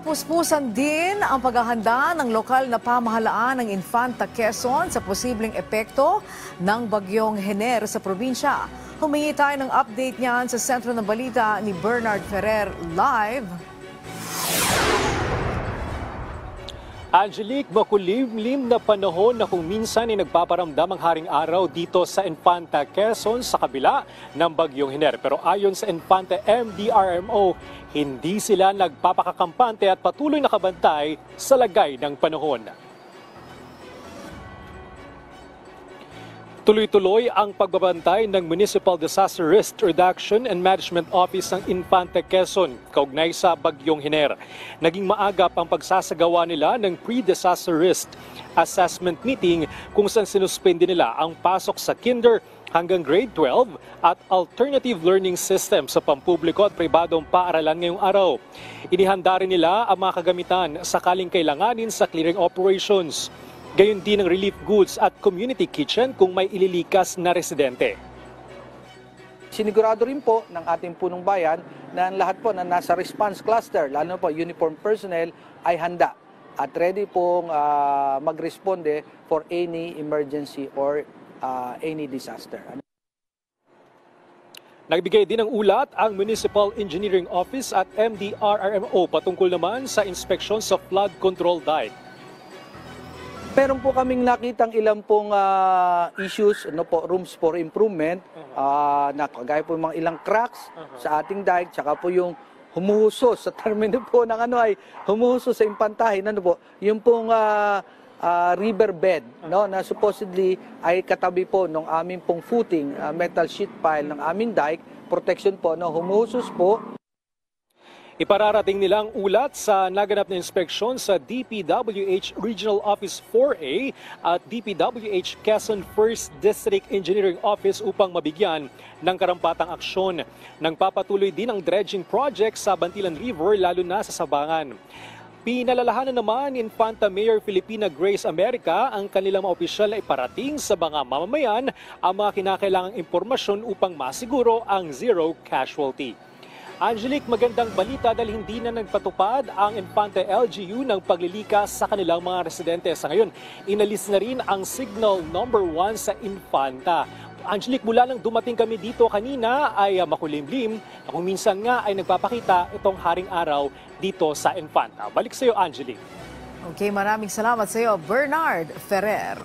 Napuspusan din ang paghahanda ng lokal na pamahalaan ng Infanta Quezon sa posibleng epekto ng bagyong Hener sa probinsya. Humingi tayo ng update niyan sa sentro ng balita ni Bernard Ferrer live. Angelique, makulimlim na panahon na kung minsan ay nagpaparamdam ang haring araw dito sa Infanta Quezon sa kabila ng bagyong Hener. Pero ayon sa Infanta MDRMO, hindi sila nagpapakakampante at patuloy nakabantay sa lagay ng panahon. Tuloy-tuloy ang pagbabantay ng Municipal Disaster Risk Reduction and Management Office ng Infanta Quezon kaugnay sa bagyong Hener. Naging maagap ang pagsasagawa nila ng pre-disaster risk assessment meeting kung saan sinuspende nila ang pasok sa kinder hanggang grade 12 at alternative learning system sa pampubliko at pribadong paaralan ngayong araw. Inihanda rin nila ang mga kagamitan sakaling kailanganin sa clearing operations. Gayon din ang relief goods at community kitchen kung may ililikas na residente. Sinigurado rin po ng ating punong bayan na ang lahat po na nasa response cluster, lalo na po uniform personnel, ay handa at ready pong mag-responde for any emergency or any disaster. Nagbigay din ng ulat ang Municipal Engineering Office at MDRRMO patungkol naman sa inspeksyon sa flood control dike. Meron po kaming nakitang ilang pong issues, rooms for improvement, na kagaya po mga ilang cracks sa ating dike, tsaka po yung humuhusos sa termino po ng ay humuhusos sa impantahin, yung pong riverbed, na supposedly ay katabi po ng aming pong footing, metal sheet pile ng aming dike, protection po, humuhusos po. Ipararating nilang ulat sa naganap na inspeksyon sa DPWH Regional Office 4A at DPWH Quezon 1st District Engineering Office upang mabigyan ng karampatang aksyon. Nagpapatuloy din ang dredging project sa Bantilan River lalo na sa Sabangan. Pinalalahanan naman Infanta Mayor Filipina Grace America ang kanilang mga opisyal na iparating sa mga mamamayan ang mga kinakailangang impormasyon upang masiguro ang zero casualty. Angelique, magandang balita dahil hindi na nagpatupad ang Infanta LGU ng paglilikas sa kanilang mga residente. Sa ngayon, inalis na rin ang signal number 1 sa Infanta. Angelique, mula nang dumating kami dito kanina ay makulimlim na kung minsan nga ay nagpapakita itong haring araw dito sa Infanta. Balik sa iyo, Angelique. Okay, maraming salamat sa iyo, Bernard Ferrer.